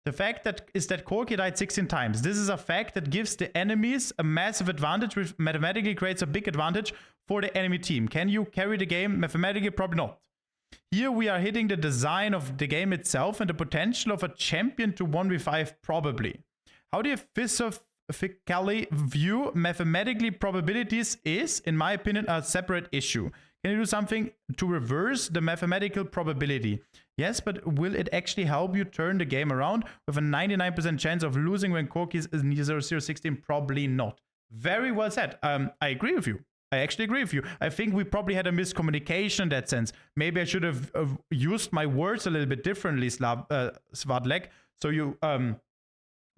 The fact that is that Corki died 16 times. This is a fact that gives the enemies a massive advantage, which mathematically creates a big advantage for the enemy team. Can you carry the game? Mathematically, probably not. Here we are hitting the design of the game itself and the potential of a champion to 1v5, probably. How do you philosophically view mathematically probabilities is, in my opinion, a separate issue. Can you do something to reverse the mathematical probability? Yes, but will it actually help you turn the game around with a 99% chance of losing when Corki is near 0-0-16? Probably not. Very well said. I agree with you. I actually agree with you. I think we probably had a miscommunication in that sense. Maybe I should have used my words a little bit differently, Svadlek. So you,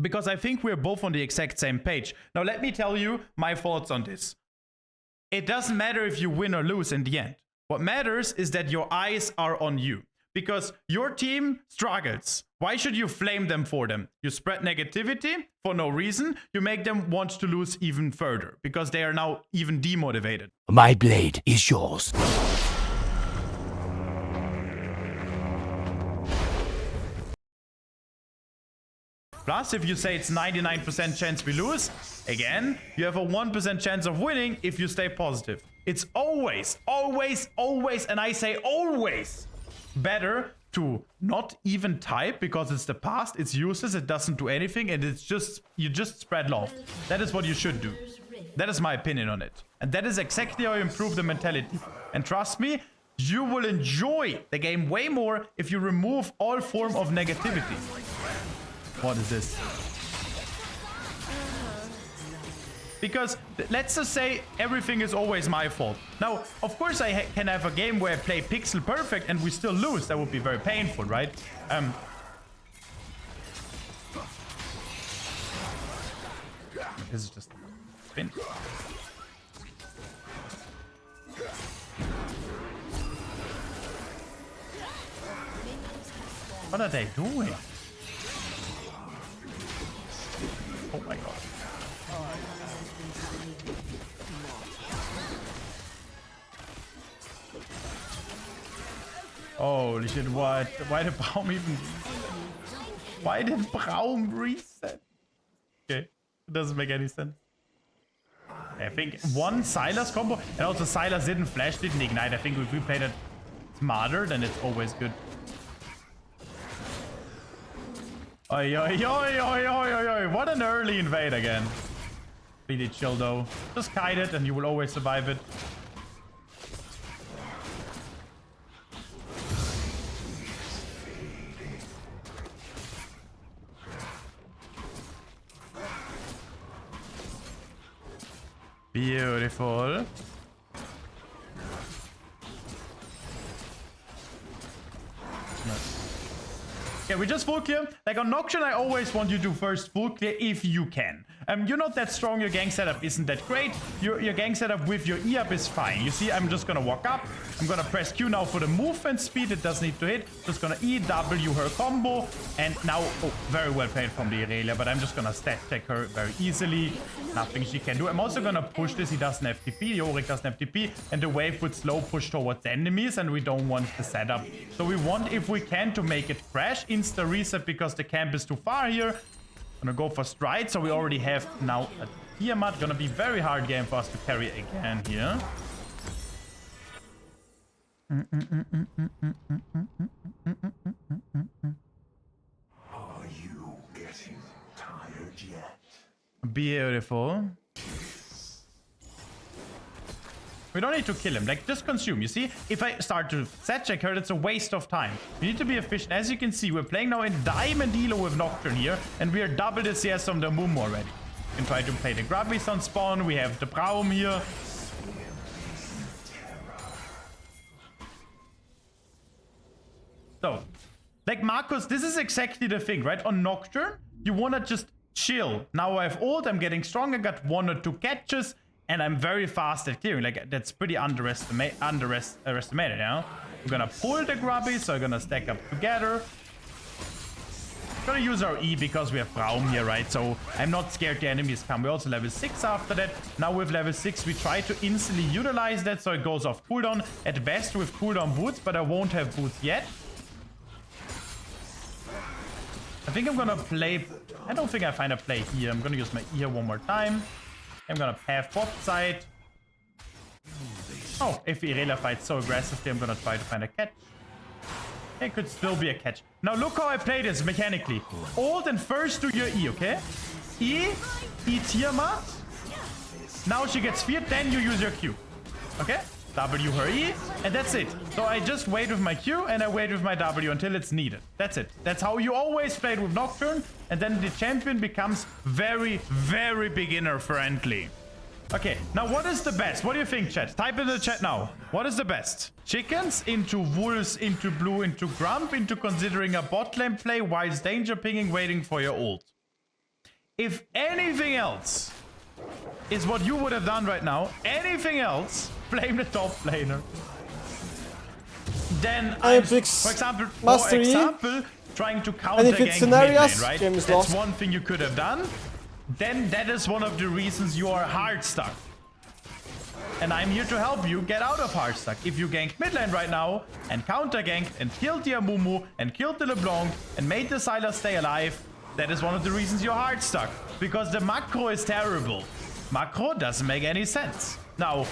because I think we're both on the exact same page. Now, let me tell you my thoughts on this. It doesn't matter if you win or lose in the end. What matters is that your eyes are on you. Because your team struggles. Why should you flame them for them? You spread negativity for no reason. You make them want to lose even further. Because they are now even demotivated. My blade is yours. Plus, if you say it's 99% chance we lose, again, you have a 1% chance of winning if you stay positive. It's always, always, always, and I say always, better to not even type because it's the past, it's useless, it doesn't do anything, and it's just, you just spread love. That is what you should do. That is my opinion on it. And that is exactly how you improve the mentality. And trust me, you will enjoy the game way more if you remove all form of negativity. What is this? Because let's just say everything is always my fault. Now, of course, I can have a game where I play pixel perfect and we still lose. That would be very painful, right? This is just spin. What are they doing? Oh my god. Holy shit, what? Why did Braum even... Why did Braum reset? Okay, it doesn't make any sense. I think one Sylas combo, and also Sylas didn't flash, didn't ignite. I think if we played it smarter, then it's always good. Oi, oi, oi, oi, oi, oi, oi. What an early invade again. Really chill though. Just kite it and you will always survive it. Beautiful. Yeah, we just full clear. Like on Nocturne, I always want you to first full clear if you can. You're not that strong, your gang setup isn't that great. Your gang setup with your E up is fine. You see, I'm just gonna walk up. I'm gonna press Q now for the movement speed. It doesn't need to hit. Just gonna E, W her combo. And now, oh, very well played from the Irelia, but I'm just gonna stat check her very easily. Nothing she can do. I'm also gonna push this. He doesn't have TP. Yorick doesn't have TP. And the wave would slow push towards the enemies, and we don't want the setup. So we want, if we can, to make it crash. Insta reset because the camp is too far here. Gonna go for stride, so we already have now a Tiamat. Gonna be very hard game for us to carry again here. Are you getting tired yet? Beautiful. We don't need to kill him, like just consume. You see, if I start to set check her, it's a waste of time. We need to be efficient. As you can see, we're playing now in Diamond Elo with Nocturne here, and we are double the CS from the Mumu already. We can try to play the Grubbies on spawn. We have the Braum here. So, like Marcus, this is exactly the thing, right? On Nocturne, you want to just chill. Now I have ult, I'm getting strong, I got 1 or 2 catches. And I'm very fast at clearing. Like, that's pretty underestimated, yeah? We're gonna pull the Grubby, so we're gonna stack up together. We're gonna use our E because we have Braum here, right? So I'm not scared the enemies come. We're also level 6 after that. Now with level 6, we try to instantly utilize that, so it goes off cooldown. At best with cooldown boots, but I won't have boots yet. I think I'm gonna play... I don't think I find a play here. I'm gonna use my ear one more time. I'm gonna path bot side. Oh, if Irelia fights so aggressively, I'm gonna try to find a catch. It could still be a catch. Now look how I play this mechanically. Ult and first do your E, okay? E Tiamat. Now she gets feared, then you use your Q. Okay? W her E, and that's it. So I just wait with my Q and I wait with my W until it's needed. That's it. That's how you always play it with Nocturne, and then the champion becomes very, very beginner friendly. Okay, now what is the best? What do you think, chat? Type in the chat now. What is the best? Chickens into wolves, into blue, into grump, into considering a bot lane play, whilst danger pinging, waiting for your ult. If anything else is what you would have done right now, anything else, blame the top laner. Then I'm, for example, trying to counter and if it's gank mid lane, Sinerias, right? game is That's lost. one thing you could have done. Then that is one of the reasons you are hard stuck. And I'm here to help you get out of hard stuck. If you gank mid lane right now and counter ganked and killed the Amumu and killed the LeBlanc and made the Sylar stay alive, that is one of the reasons you're hard stuck. Because the macro is terrible. Macro doesn't make any sense. Now,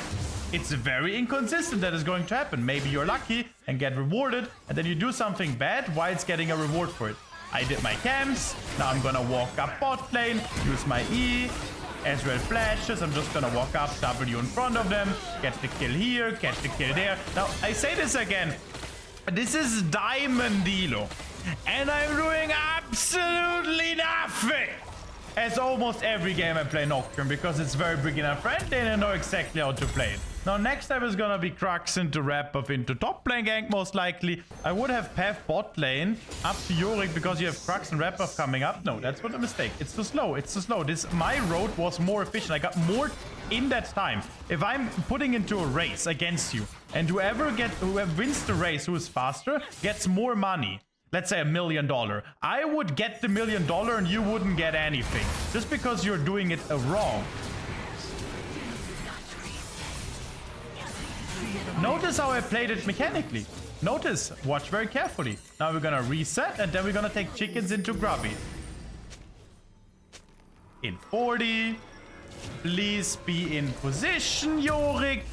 it's very inconsistent that is going to happen. Maybe you're lucky and get rewarded, and then you do something bad while it's getting a reward for it. I did my camps. Now I'm gonna walk up bot lane, use my E. Ezreal flashes. I'm just gonna walk up, W in front of them, get the kill here, get the kill there. Now, I say this again. This is Diamond Elo. And I'm doing absolutely nothing. As almost every game I play Nocturne, because it's very beginner friendly and I know exactly how to play it. Now next time is gonna be Crux into wrap up into top lane gank most likely. I would have path bot lane up to Yorick because you have Crux and wrap up coming up. No, that's not a mistake. It's too slow. It's too slow. My road was more efficient. I got more in that time. If I'm putting into a race against you and whoever wins the race, who is faster, gets more money. Let's say $1 million. I would get the $1 million and you wouldn't get anything. Just because you're doing it wrong. Notice how I played it mechanically. Notice. Watch very carefully. Now we're gonna reset and then we're gonna take chickens into Grubby. In 40. Please be in position, Yorick.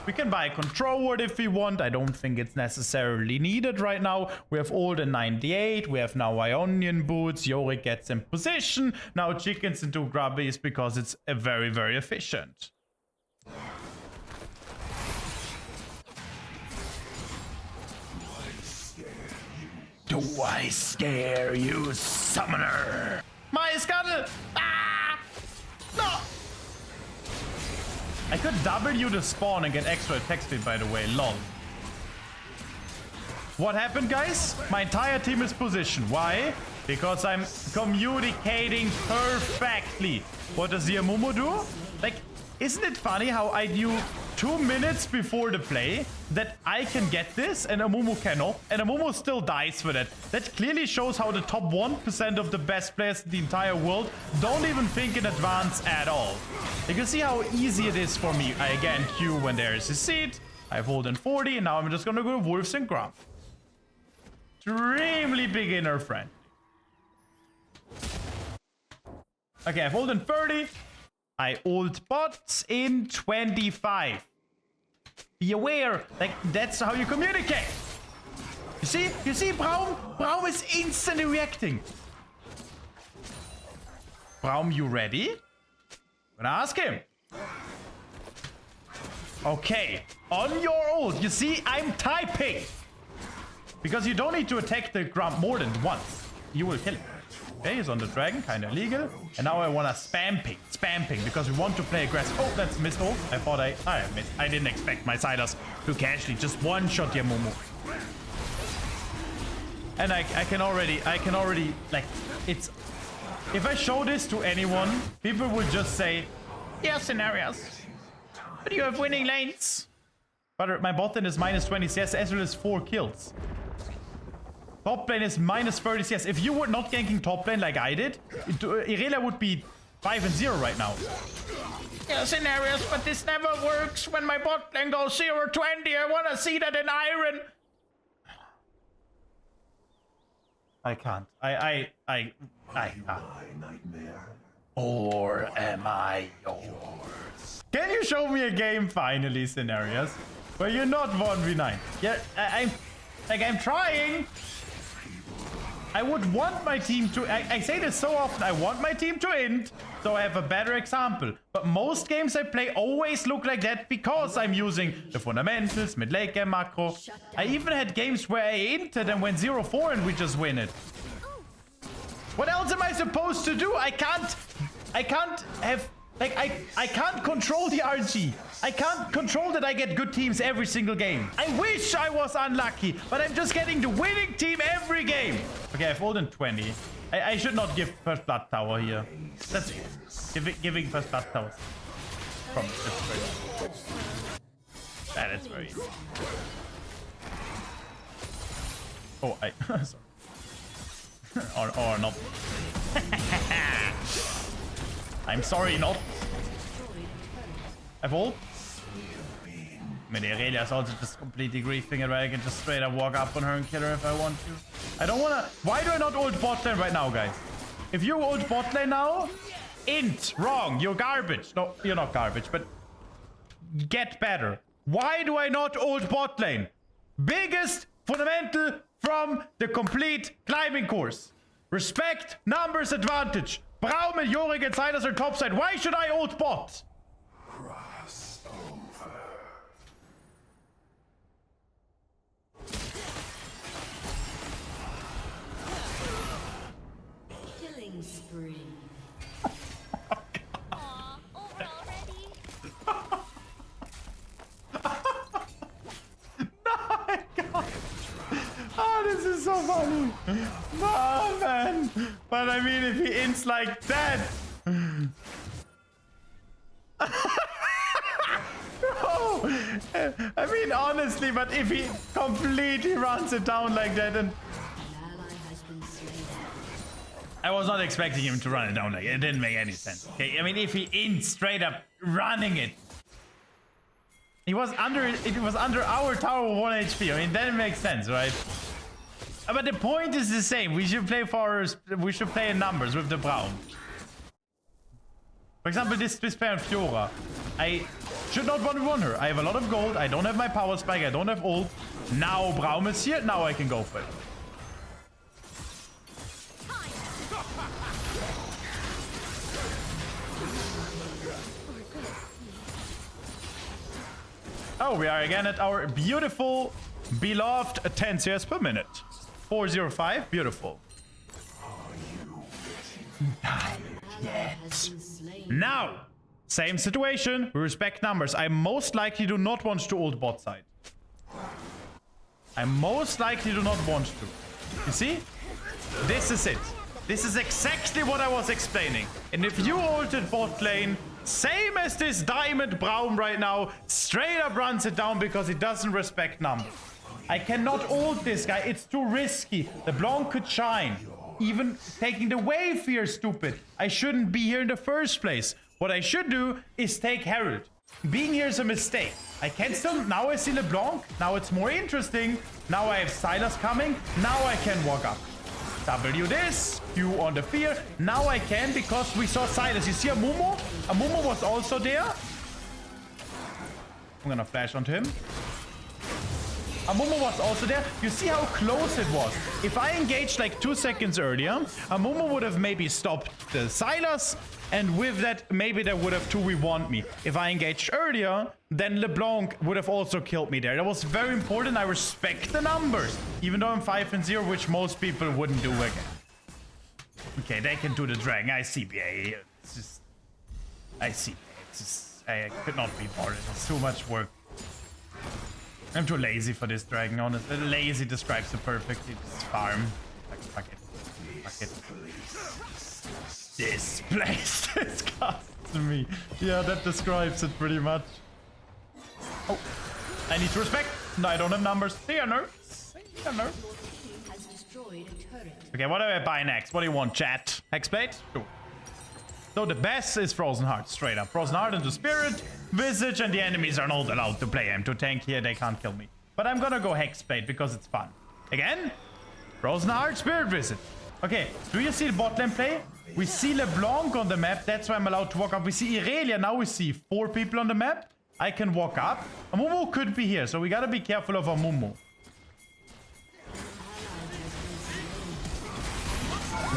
We can buy a control ward if we want. I don't think it's necessarily needed right now. We have all the 98. We have now Ionian boots. Yorick gets in position. Now chickens into grubbies because it's very, very efficient. Do I scare you, summoner? My scuttle! Ah! No! I could W the spawn and get extra attack speed, by the way. Lol. What happened, guys? My entire team is positioned. Why? Because I'm communicating perfectly. What does the Amumu do? Like, isn't it funny how I knew 2 minutes before the play that I can get this and Amumu cannot, and Amumu still dies for that? That clearly shows how the top 1% of the best players in the entire world don't even think in advance at all. You can see how easy it is for me. I again Q when there is a seed. I've hold in 40, and now I'm just gonna go Wolves and Grump. Extremely beginner friend. Okay, I've hold in 30. I ult bots in 25. Be aware, like, that's how you communicate. You see, Braum? Braum is instantly reacting. Braum, you ready? I'm gonna ask him. Okay, on your ult, you see, I'm typing. Because you don't need to attack the Grump more than once. You will kill him. Okay, he's on the dragon, kind of illegal. And now I want to spam ping, because we want to play aggressive. Oh, that's missed ult. I thought I missed. I didn't expect my Siders to casually just one-shot the Amumu. And I can already, like, it's... If I show this to anyone, people will just say, yeah, Sinerias, but you have winning lanes. But my bot lane is minus 20 CS, Ezreal is 4 kills. Top lane is minus 30 CS. If you were not ganking top lane like I did, Irelia would be 5-0 right now. Yeah, Sinerias, but this never works when my bot lane goes 0-20. I want to see that in Iron. I can't. I can't. My nightmare. Or am I yours? Can you show me a game finally, Sinerias, where you're not 1v9? Yeah, I'm trying. I would want my team to... I say this so often. I want my team to int, so I have a better example. But most games I play always look like that because I'm using the fundamentals, mid late game macro. I even had games where I inted and went 0-4 and we just win it. What else am I supposed to do? I can't have... Like, I can't control the RNG. I can't control that I get good teams every single game. I wish I was unlucky, but I'm just getting the winning team every game. Okay, I've rolled in 20. I should not give first blood tower here. That's giving first blood towers. That's very easy. Oh, sorry. or not. I'm sorry, not. I've ult. I mean, Aurelia also just completely griefing it, right? I can just straight up walk up on her and kill her if I want to. I don't wanna... Why do I not ult bot lane right now, guys? If you ult bot lane now, int, wrong, you're garbage. No, you're not garbage, but get better. Why do I not ult bot lane? Biggest fundamental from the complete climbing course. Respect, numbers advantage. Braum and Yorick and Silas are topside. Why should I ult bot? Cross over. Killing spree. Over already. My God. Oh, this is so funny. No, man. But I mean, if he ints like that. No. I mean, honestly, but if he completely runs it down like that, and I was not expecting him to run it down like it. It didn't make any sense. Okay, I mean, if he ints straight up running it. It was under our tower with 1 HP. I mean, that makes sense, right? But the point is the same. We should play in numbers with the Braum. For example, this pair on Fiora. I should not want to run her. I have a lot of gold. I don't have my power spike. I don't have ult. Now Braum is here. Now I can go for it. Oh, we are again at our beautiful, beloved 10 CS per minute. 405, beautiful. Yes. Now, same situation. We respect numbers. I most likely do not want to ult bot side. I most likely do not want to. You see? This is it. This is exactly what I was explaining. And if you ulted bot lane, same as this diamond Braum right now, straight up runs it down because he doesn't respect numbers. I cannot ult this guy. It's too risky. The Blanc could shine. Even taking the wave here is stupid. I shouldn't be here in the first place. What I should do is take Herald. Being here is a mistake. I can still... Now I see LeBlanc. Now it's more interesting. Now I have Silas coming. Now I can walk up. W this. Q on the fear. Now I can because we saw Silas. You see Amumu? Amumu was also there. I'm gonna flash onto him. Amumu was also there. You see how close it was. If I engaged like 2 seconds earlier, Amumu would have maybe stopped the Silas. And with that, maybe they would have 2v1'd me. If I engaged earlier, then LeBlanc would have also killed me there. That was very important. I respect the numbers. Even though I'm 5-0, which most people wouldn't do again. Okay, they can do the dragon. I see BA. It's just... I see. It's just... I could not be bothered. It's too much work. I'm too lazy for this dragon, honestly. Lazy describes it perfectly. Just farm. Like, fuck it. Fuck it. This place disgusts me. Yeah, that describes it pretty much. Oh, I need to respect. No, I don't have numbers. See ya, nerd. See ya, nerd. Okay, what do I buy next? What do you want, chat? Hexblade? Cool. So the best is Frozen Heart, straight up. Frozen Heart into Spirit, Visage, and the enemies are not allowed to play M2 tank here. They can't kill me. But I'm gonna go Hexblade because it's fun. Again? Frozen Heart, Spirit Visit. Okay, do you see the bot lane play? We see LeBlanc on the map. That's why I'm allowed to walk up. We see Irelia. Now we see 4 people on the map. I can walk up. Amumu could be here, so we gotta be careful of Amumu.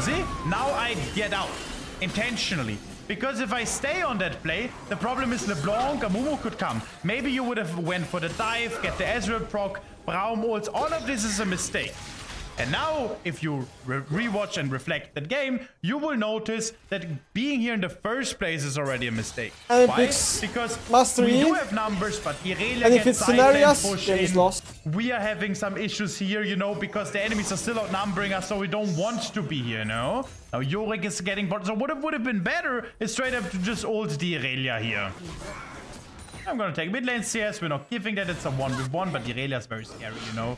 See? Now I get out. Intentionally. Because if I stay on that play, the problem is LeBlanc, Amumu could come. Maybe you would have went for the dive, get the Ezreal proc, Braum ults. All of this is a mistake. And now, if you rewatch and reflect that game, you will notice that being here in the first place is already a mistake. And why? it's Because mastery. we do have numbers, but Irelia And if gets it's side lane Sinerias, push game is in. lost. We are having some issues here, you know, because the enemies are still outnumbering us, so we don't want to be here, you know? Now Yorick is getting bot. So what would have been better is straight up to just ult the Irelia here. I'm gonna take mid lane CS. We're not giving that. It's a 1v1, but Irelia is very scary, you know?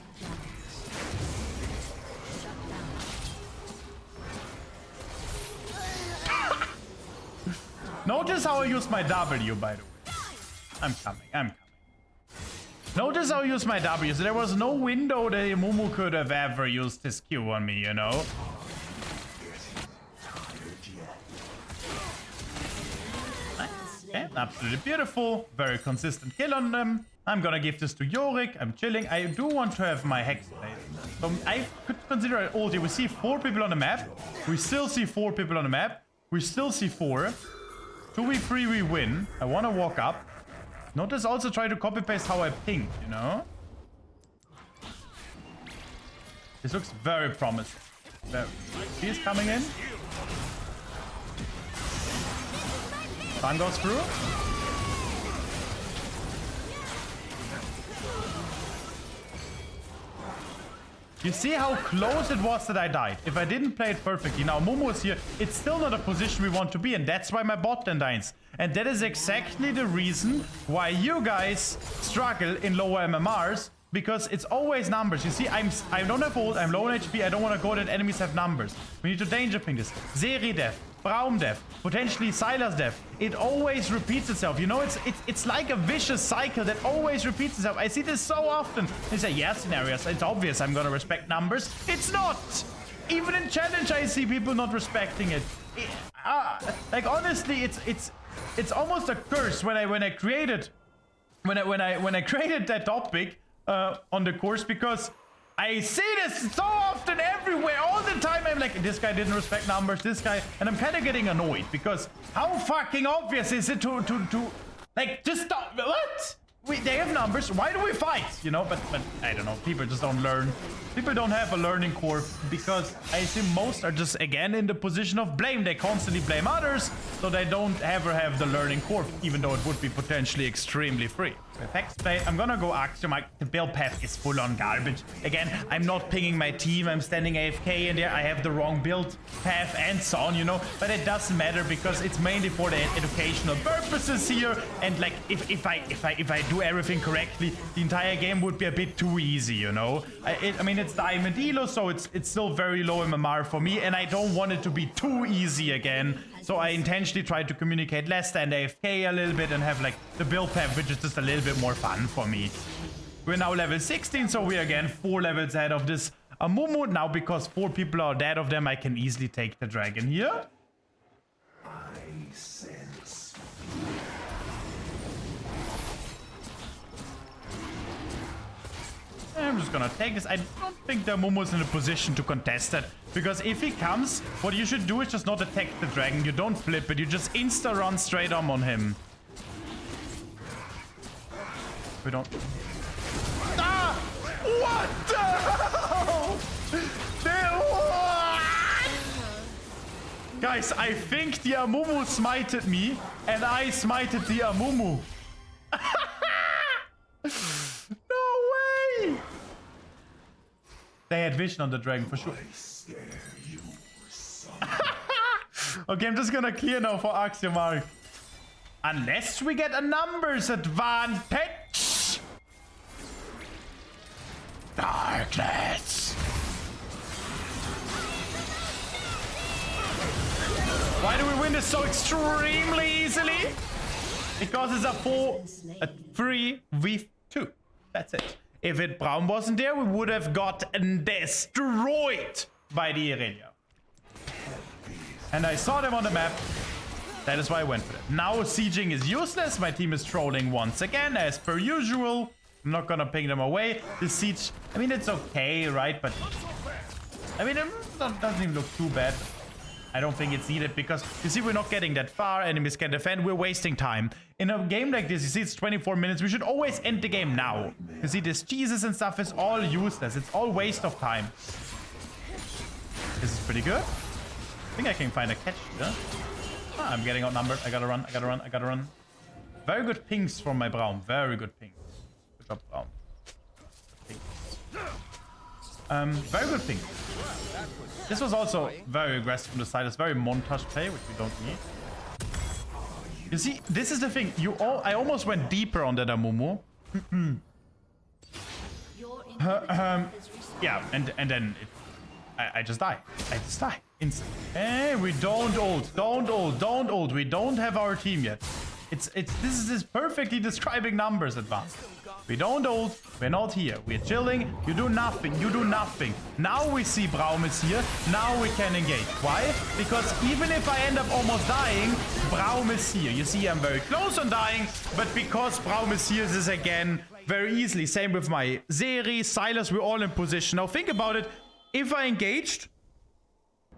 Notice how I use my W, by the way. I'm coming. Notice how I use my W. So there was no window that Mumu could have ever used his Q on me, you know? Okay, absolutely beautiful. Very consistent kill on them. I'm gonna give this to Yorick. I'm chilling. I do want to have my Hex Blade. So I could consider an ulti. We see 4 people on the map. We still see 4 people on the map. We still see 4. 2v3 we win. I want to walk up. Notice also try to copy paste how I ping, you know? This looks very promising. He's coming in. Sun goes through. You see how close it was that I died. If I didn't play it perfectly. Now Momo is here. It's still not a position we want to be in. That's why my bot lane dies. And that is exactly the reason why you guys struggle in lower MMRs. Because it's always numbers. You see, I don't have ult. I'm low on HP. I don't want to go that enemies have numbers. We need to danger ping this. Seri def. Braum def. Potentially Silas def. It always repeats itself. You know, it's like a vicious cycle that always repeats itself. I see this so often. They say, yeah, Sinerias. It's obvious I'm gonna respect numbers. It's not. Even in challenge, I see people not respecting it. Like honestly, it's almost a curse when I created that topic on the course, because I see this so often everywhere all the time. I'm like, this guy didn't respect numbers, this guy, and I'm kind of getting annoyed because how fucking obvious is it to like just stop? What? They have numbers. Why do we fight? You know, but I don't know. People just don't learn. People don't have a learning curve because I assume most are just again in the position of blame. They constantly blame others, so they don't ever have the learning curve, even though it would be potentially extremely free. Effects play. I'm gonna go Axiom. The build path is full on garbage. Again, I'm not pinging my team. I'm standing AFK in there. I have the wrong build path and so on, you know. But it doesn't matter because it's mainly for the educational purposes here. And like, if I do everything correctly, the entire game would be a bit too easy, you know. I mean, it's Diamond Elo, so it's still very low MMR for me, and I don't want it to be too easy again. So I intentionally try to communicate less than AFK a little bit and have like the build path, which is just a little bit more fun for me. We're now level 16, so we're again 4 levels ahead of this Amumu. Now, because 4 people are dead of them, I can easily take the dragon here. I sense. I'm just gonna take this. I don't think the Amumu is in a position to contest that. Because if he comes, what you should do is just not attack the dragon. You don't flip it. You just insta-run straight on him. We don't... Ah! What the hell? What? Guys, I think the Amumu smited me, and I smited the Amumu. No way! They had vision on the dragon for sure. Okay, I'm just gonna clear now for Axiom. Unless we get a numbers advantage. Darkness. Why do we win this so extremely easily? Because it's a 3v2. That's it. If Braum wasn't there, we would have gotten destroyed by the Irelia. And I saw them on the map. That is why I went for it. Now sieging is useless. My team is trolling once again, as per usual. I'm not gonna ping them away. The siege, I mean, it's okay, right? But I mean, it doesn't even look too bad. I don't think it's needed because you see, we're not getting that far. Enemies can defend. We're wasting time. In a game like this, you see, it's 24 minutes. We should always end the game now. You see, this cheeses and stuff is all useless. It's all waste of time. This is pretty good. I think I can find a catch here. Ah, I'm getting outnumbered. I gotta run. I gotta run. I gotta run. Very good pings from my Braum. Very good pings. Good job, Braum. Very good ping. This was also very aggressive from the side. It's very montage play, which we don't need. You see, this is the thing. I almost went deeper on that Amumu. Yeah, and then I just die. I just die instantly. Hey, we don't ult. Don't ult. Don't ult. We don't have our team yet. This is perfectly describing numbers, Advanced. We don't ult. We're not here. We're chilling. You do nothing. You do nothing. Now we see Braum is here. Now we can engage. Why? Because even if I end up almost dying, Braum is here. You see, I'm very close on dying, but because Braum is here, this is again very easily. Same with my Zeri, Silas, we're all in position. Now think about it. If I engaged,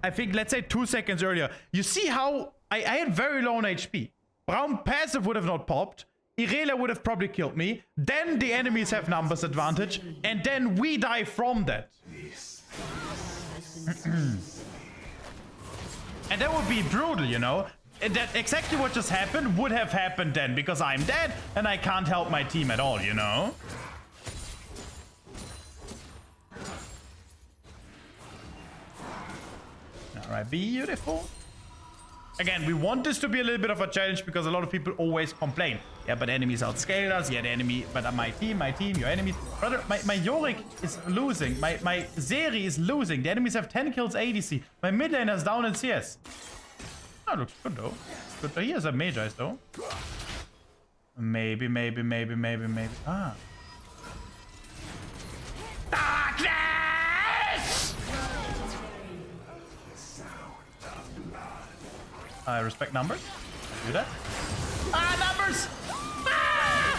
I think, let's say 2 seconds earlier, you see how I had very low on HP. Braum passive would have not popped. Irelia would have probably killed me. Then the enemies have numbers advantage. And then we die from that. And that would be brutal, you know? And that exactly what just happened would have happened then. Because I'm dead and I can't help my team at all, you know? Alright, beautiful. Again, we want this to be a little bit of a challenge because a lot of people always complain. Yeah, but enemies outscaled us. Yeah, the enemy, but my team, your enemies. Brother, my Yorick is losing. My Zeri is losing. The enemies have 10 kills ADC. My mid laner is down in CS. Oh, looks good though. Good. He has a Magi though. Maybe. Ah. Darkness! I respect numbers. I do that. Ah, numbers! Ah!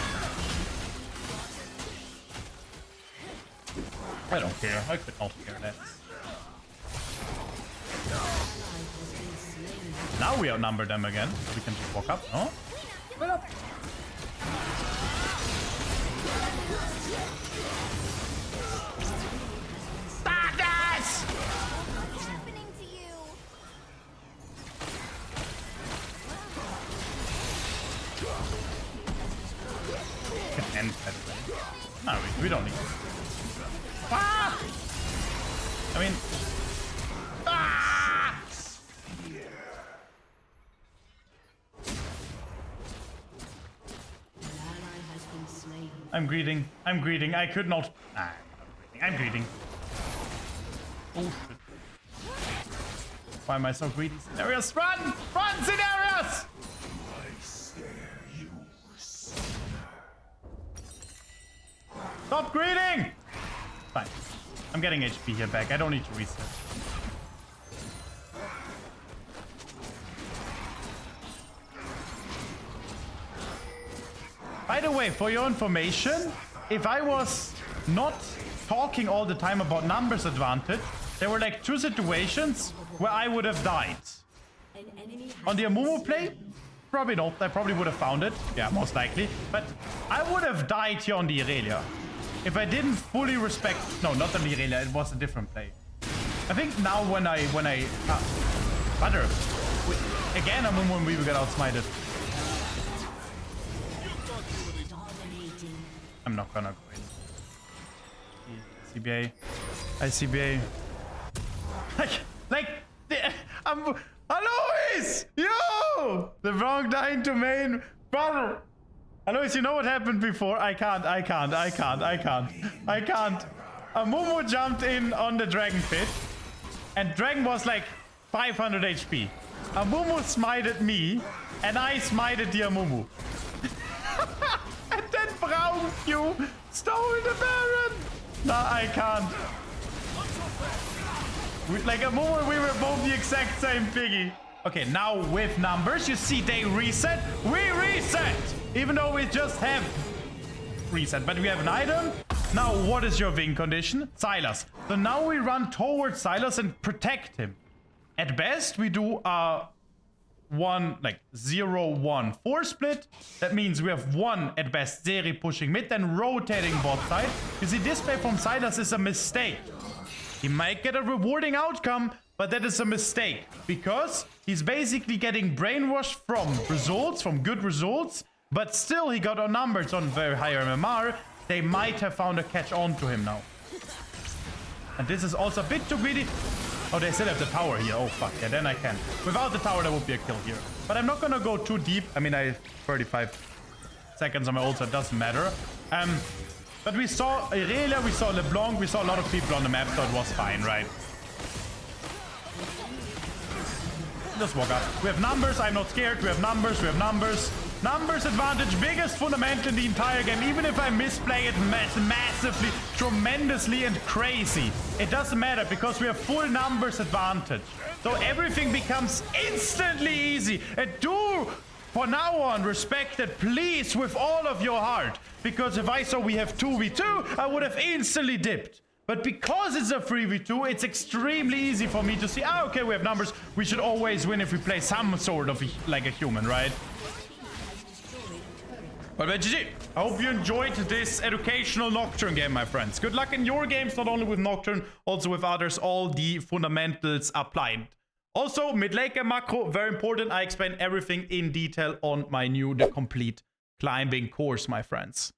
I don't care. I could not care that. Now we outnumber them again. We can just walk up. No? Wait up. Darkness! What's happening to you? End that way. No, we don't need it. Ah! I mean... Ah! I'm greeting. I could not... Nah, I'm greeting. Oh, shit. Why am I so greedy? Sinerias, run! Run, Sinerias! Stop greeting! Fine. I'm getting HP here back. I don't need to reset. By the way, for your information, if I was not talking all the time about numbers advantage, there were like 2 situations where I would have died. On the Amumu play, probably not. I probably would have found it. Yeah, most likely. But I would have died here on the Irelia. If I didn't fully respect... No, not on the Irelia. It was a different play. I think now when I Butter. Again, Amumu and we will get outsmited. I'm not gonna go in. CBA. ICBA. Alois! Yo! The wrong dying to main. Brother! Alois, you know what happened before? I can't. Amumu jumped in on the dragon pit. And dragon was like 500 HP. Amumu smited me. And I smited the Amumu. And then Braum Q Stole the Baron! Nah, I can't. Like a moment we were both the exact same piggy. Okay, now with numbers, you see they reset. We reset! Even though we just have reset, but we have an item. Now, what is your win condition? Silas. So now we run towards Silas and protect him. At best, we do a 0-1-4 split. That means we have one at best Zeri pushing mid, then rotating bot side. You see, this play from Silas is a mistake. He might get a rewarding outcome, but that is a mistake because he's basically getting brainwashed from results, from good results, but still he got our numbers on very high MMR. They might have found a catch on to him now. And this is also a bit too greedy. Oh, they still have the tower here. Oh, fuck. Yeah, then I can. Without the tower, that would be a kill here. But I'm not gonna go too deep. I mean, I have 35 seconds on my ult, so it doesn't matter. But we saw Irelia, we saw LeBlanc, we saw a lot of people on the map, so it was fine, right? Just walk up. We have numbers. I'm not scared. We have numbers. We have numbers. Numbers advantage, biggest fundamental in the entire game. Even if I misplay it massively, tremendously, and crazy, it doesn't matter because we have full numbers advantage. So everything becomes instantly easy. And do, for now on, respect it, please, with all of your heart. Because if I saw we have 2v2, I would have instantly dipped. But because it's a 3v2, it's extremely easy for me to see, okay, we have numbers. We should always win if we play some sort of like a human, right? But GG. I hope you enjoyed this educational Nocturne game, my friends. Good luck in your games, not only with Nocturne, also with others. All the fundamentals applied. Also, mid lane and macro, very important. I explain everything in detail on my new The Complete Climbing course, my friends.